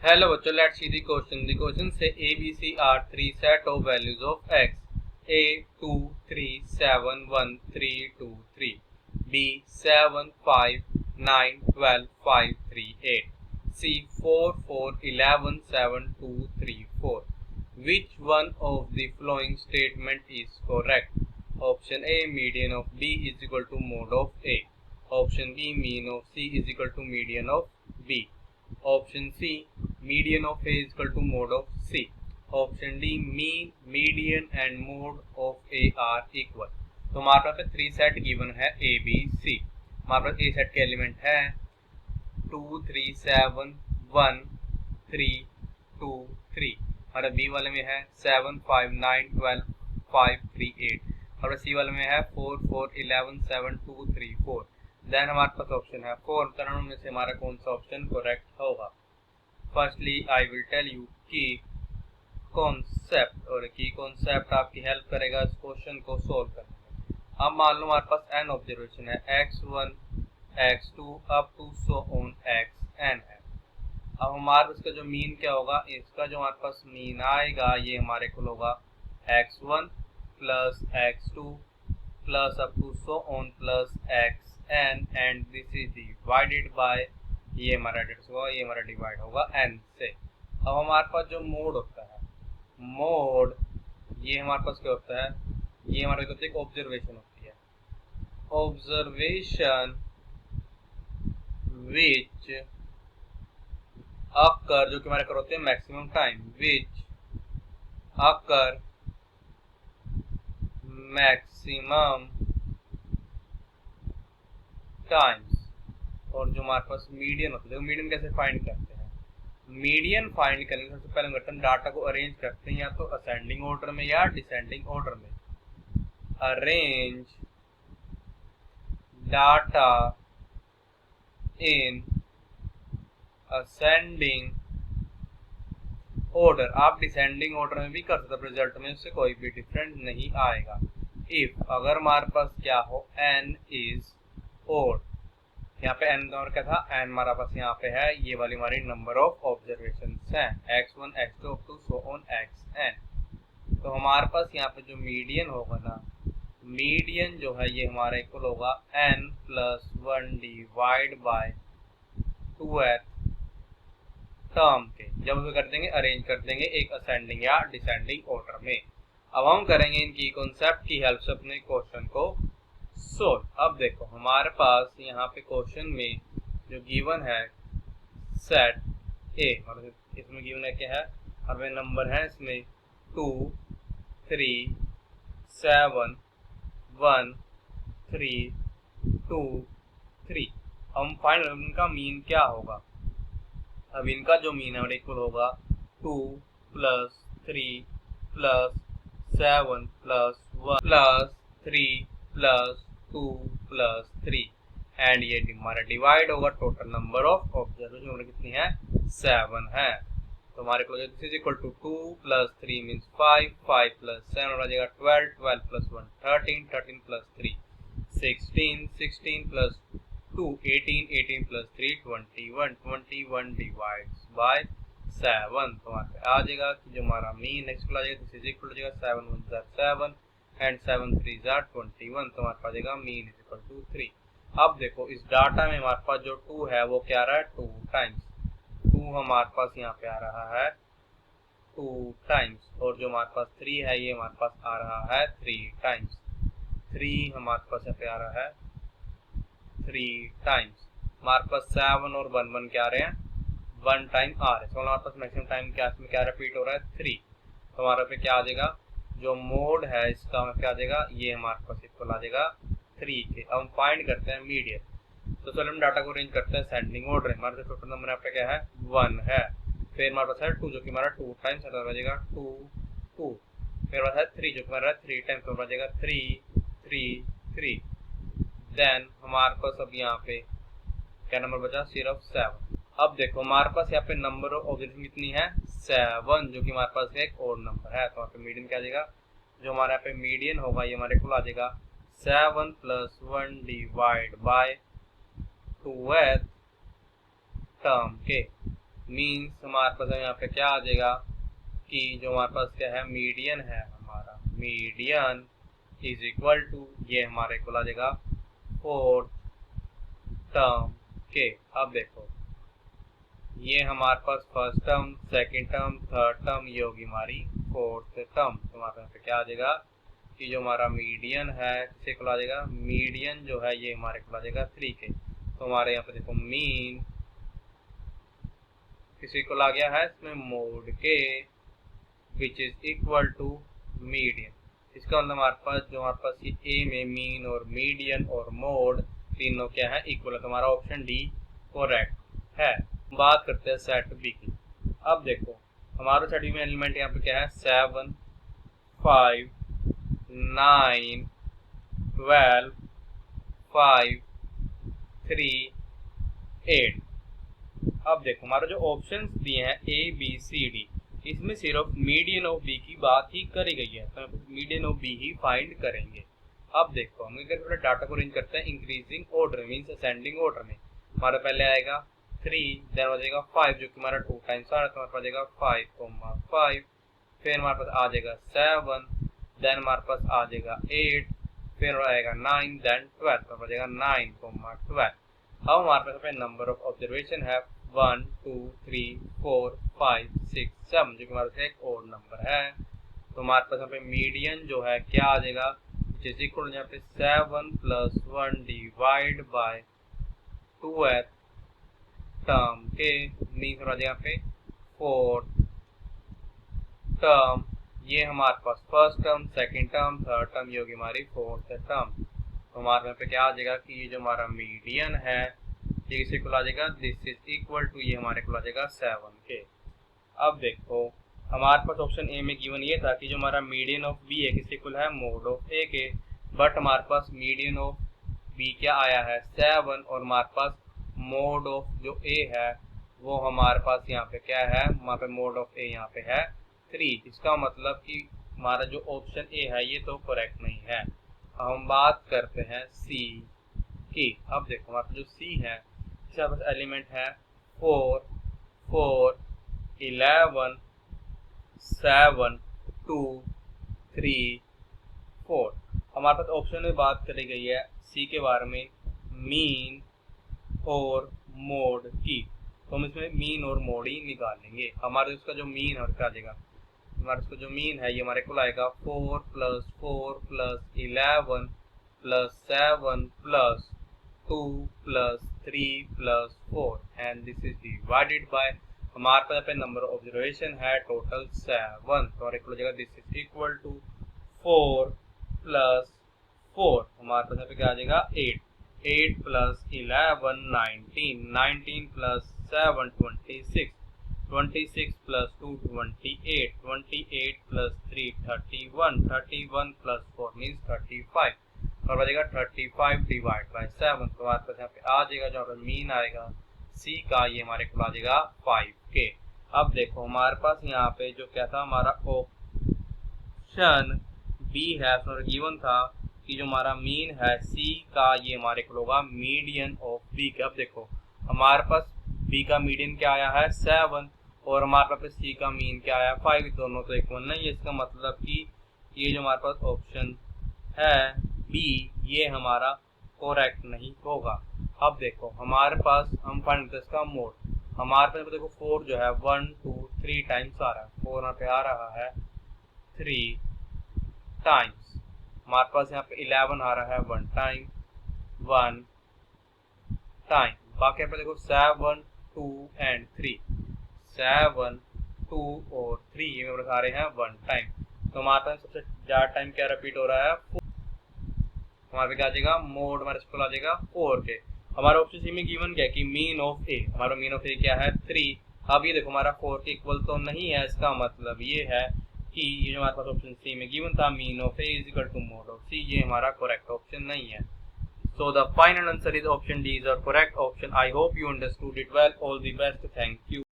Hello बच्चों, let's see the question. The question say A, B, C are three set of values of x. A 2, 3, 7, 1, 3, 2, 3. B 7, 5, 9, 12, 5, 3, 8. C 4, 4, 11, 7, 2, 3, 4. Which one of the following statement is correct? Option A, median of B is equal to mode of A. Option B, mean of C is equal to median of B. Option C, median of A is equal to mode of C. Option D, mean, median and mode of A are equal. तो हमारे पास three set given है A, B, C. हमारे पास A set के element है 2, 3, 7, 1, 3, 2, 3. हमारे B वाले में है 7, 5, 9, 12, 5, 3, 8. हमारे C वाले में है 4, 4, 11, 7, 2, 3, 4. देन हमारे पास ऑप्शन है 4. तरह में से हमारा कौन सा ऑप्शन करेक्ट होगा? Firstly I will tell you key concept, और की कॉन्सेप्ट आपकी हेल्प करेगा इस क्वेश्चन को सोल्व करने में। अब मान लो हमारे पास n ऑब्जर्वेशन है, x1, x2 up to so on xn है। अब हमारे इसका जो मीन क्या होगा, इसका जो हमारे पास मीन आएगा ये हमारे को होगा x1 plus x2 plus up to so on plus xn and this is divided by ये हमारा डिवाइड होगा n से। अब हमारे पास जो मोड होता है, मोड ये हमारे पास क्या होता है, ये हमारे पास एक ऑब्जर्वेशन होती है, ऑब्जर्वेशन विच अकर, जो कि हमारे कर होते हैं मैक्सिमम टाइम, विच अकर मैक्सिमम टाइम्स। और जो हमारे पास मीडियन होता है, मीडियन कैसे फाइंड करते हैं? मीडियन फाइंड करने सबसे पहले करते हैं डाटा को अरेंज करते हैं या तो असेंडिंग ऑर्डर में या डिसेंडिंग ऑर्डर में। Arrange data in ascending order. आप डिसेंडिंग ऑर्डर में भी कर सकते हैं, रिजल्ट में उससे कोई भी डिफरेंस नहीं आएगा। इफ अगर हमारे पास क्या हो, n इज ओड, यहाँ पे n और क्या था, n हमारा पास यहाँ पे है ये वाली हमारी नंबर ऑफ ऑब्जर्वेशन है, x1, x2 up to so on xn। तो हमारे पास यहाँ पे जो मीडियन होगा ना, मीडियन जो है ये हमारा इक्वल होगा n plus 1 divide by 2th term के, जब उसे कर देंगे अरेंज कर देंगे एक असेंडिंग या डिसेंडिंग ऑर्डर में। अब हम करेंगे इनकी कॉन्सेप्ट की हेल्प से अपने क्वेश्चन को सोल्व। अब देखो हमारे पास यहाँ पे क्वेश्चन में जो गिवन है सेट ए, मतलब इसमें गिवन है क्या है, हमें नंबर है इसमें 2, 3, 7, 1, 3, 2, 3। हम फाइंड इनका मीन क्या होगा। अब इनका जो मीन है इक्वल होगा 2 plus 3 plus 7 plus 1 plus 3 plus 2 plus 3 and ये हमारा डिवाइड होगा टोटल नंबर ऑफ ऑब्जर्वेशन कितनी है, 7 है। तो हमारे को this is equal to 2 plus 3 means 5, 5 plus 7 हो जाएगा 12, 12 plus 1 13, 13 plus 3 16, 16 plus 2 18, 18 plus 3 21, 21 divides by 7। तो हमारे आ जाएगा कि जो हमारा मीन नेक्स्ट आ जाएगा, दिस इज इक्वल हो जाएगा 7 1 7 एंड 7 3 21। तो हमारे पास जाएगा मीन इज इक्वल टू 3। अब देखो इस डाटा में हमारे पास जो 2 है वो क्या आ रहा है, 2 टाइम्स। 2 हमारे पास यहाँ पे आ रहा है 2 टाइम्स, और जो हमारे पास 3 है ये हमारे पास आ रहा है 3 टाइम्स। 3 हमारे पास यहाँ पे आ रहा है 3 टाइम्स। हमारे पास 7 और 1 1 क्या आ रहे हैं, 1 टाइम आ रहे हैं। तो हमारे पास मैक्सिमम टाइम क्या इसमें क्या रिपीट हो रहा है, 3। तो हमारे पे क्या आ जाएगा, जो मोड है इसका क्या आ जाएगा, ये हमारे पास इक्वल आ जाएगा 3 के। अब हम फाइंड करते हैं मीडियन। तो चलो हम डाटा को अरेंज करते हैं सेंडिंग ऑर्डर। हमारे टोटल नंबर यहाँ पे क्या है, 1 है। फिर हमारे पास है 2 जो कि हमारा 2 टाइम्स है, तो आ जाएगा 2 2। फिर हमारे पास है 3 जो कि हमारा 3 टाइम्स, तो आ जाएगा 3 3 3। देन हमारे पास अब यहाँ पे क्या नंबर बचा, सिर्फ 7। अब देखो हमारे पास यहाँ पे नंबर ऑफ ऑब्जर्वेशन कितनी है, 7, जो कि हमारे पास एक और नंबर है। तो वहाँ पे मीडियन क्या आ जाएगा, जो हमारे यहाँ पे मीडियन होगा ये हमारे को आ जाएगा 7 plus 1 divide by 2th term के। मीन्स हमारे पास यहाँ पे क्या आ जाएगा कि जो हमारे पास क्या है मीडियन है, हमारा मीडियन इज इक्वल टू, ये हमारे को आ जाएगा फोर्थ टर्म के। अब देखो ये हमारे पास first term, second term, third term, ये होगी हमारी फोर्थ टर्म। तो हमारे पास क्या आ जाएगा कि जो हमारा मीडियन है किसे को आ जाएगा, मीडियन जो है ये हमारे को आ जाएगा 3 के। तो हमारे यहाँ पे देखो मीन किसी को ला गया है इसमें मोड के which is equal to median. इसका मतलब हमारे पास ये ए में मीन और मीडियन और मोड तीनों क्या है इक्वल है। तो हमारा ऑप्शन डी करेक्ट है। बात करते हैं सेट बी की। अब देखो हमारा सेट बी में एलिमेंट यहाँ पे क्या है 7, 5, 9, 12, 5, 3, 8। अब देखो हमारा जो ऑप्शंस दिए हैं ए बी सी डी, इसमें सिर्फ मीडियन ऑफ बी की बात ही करी गई है, तो मीडियन ऑफ बी ही फाइंड करेंगे। अब देखो हम इधर थोड़ा डाटा को अरेंज करते हैं increasing order means ascending order में। हमारा पहले आएगा 3, देन हो जाएगा 5 जो कि हमारा 2 टाइम्स आ रहा है, तो हमारे पास आ जाएगा 5, फिर हमारे पास आ जाएगा 7, देन हमारे पास आ जाएगा 8, फिर आएगा 9, देन 12, तो हो जाएगा 9, 12। अब हमारे पास नंबर ऑफ ऑब्जर्वेशन है 1, 2, 3, 4, 5, 6, 7 जो कि हमारे पास एक और नंबर है। तो हमारे पास यहाँ पे मीडियन जो है क्या आ जाएगा, जिस इक्वल यहाँ पे 7 + 1 डिवाइड बाय 2th टर्म के मीन हो जाएगा यहाँ पे 4th टर्म। ये हमारे पास first term, second term, third term, ये होगी हमारी फोर्थ टर्म। तो हमारे यहाँ पे क्या आ जाएगा कि ये जो हमारा मीडियन है ये किसी को आ जाएगा दिस इज इक्वल टू, ये हमारे को आ जाएगा 7 के। अब देखो हमारे पास ऑप्शन ए में गिवन ये था कि जो हमारा मीडियन ऑफ बी है किसी को है मोड ऑफ ए के, बट हमारे पास मीडियन ऑफ बी क्या आया है 7 और हमारे पास मोड ऑफ जो ए है वो हमारे पास यहाँ पे क्या है, वहाँ पे मोड ऑफ ए यहाँ पे है 3। इसका मतलब कि हमारा जो ऑप्शन ए है ये तो करेक्ट नहीं है। हम बात करते हैं सी की। अब देखो हमारा जो सी है इसके पास एलिमेंट है 4, 4, 11, 7, 2, 3, 4। हमारे पास ऑप्शन में बात करी गई है सी के बारे में मीन और मोड की, तो हम इसमें मीन और मोड ही निकालेंगे। हमारे उसका जो मीन है और क्या आ जाएगा, हमारे उसका जो मीन है ये हमारे को आएगा 4 + 4 + 11 + 7 + 2 + 3 + 4 and this is divided bye, हमारे पास यहाँ पे नंबर ऑफ ऑब्जर्वेशन है टोटल 7, तो हमारे को हो जाएगा दिस इज इक्वल टू 4 + 4, हमारे पास यहाँ पे क्या आ जाएगा 8, 8 + 11 19, 19 + 7 26, 26 + 2 28, 28 + 3 31, 31 + 4 मीन्स 35, और बचेगा 35 डिवाइड बाय 7। तो हमारे पास यहाँ पे आ जाएगा जो मीन आएगा सी का ये हमारे को आ जाएगा 5 के। अब देखो हमारे पास यहाँ पे जो क्या था हमारा ऑप्शन बी है उसमें गिवन था कि जो हमारा मीन है सी का ये हमारे को होगा मीडियन ऑफ बी के। अब देखो हमारे पास बी का मीडियन क्या आया है 7 और हमारे पास सी का मीन क्या आया 5, दोनों तो इक्वल नहीं है। इसका मतलब कि ये जो हमारे पास ऑप्शन है बी ये हमारा करेक्ट नहीं होगा। अब देखो हमारे पास हम फाइंड करते इसका मोड, हमारे पास देखो 4 जो है 1 2 3 टाइम्स आ रहा है, 4 यहाँ पे आ रहा है 3 टाइम्स, हमारे पास यहाँ पे 11 आ रहा है 1 टाइम, 1 टाइम, बाकी यहाँ पे देखो 7 2 एंड 3, 7 2 और 3 ये मेरे आ रहे हैं 1 टाइम। तो हमारे पास सबसे ज़्यादा टाइम क्या रिपीट हो रहा है, हमारे पे क्या आ जाएगा मोड हमारे स्कूल आ जाएगा 4 के। हमारा ऑप्शन सी में गिवन क्या कि मीन ऑफ ए, हमारा मीन ऑफ ए क्या है 3। अब ये देखो हमारा 4 के इक्वल तो नहीं है, इसका मतलब ये है कि ये जो हमारे पास ऑप्शन सी में गिवन था mean of A is equal to mode of C, ये हमारा करेक्ट ऑप्शन नहीं है। So the final answer is option D is our correct option. I hope you understood it well. All the best. Thank you.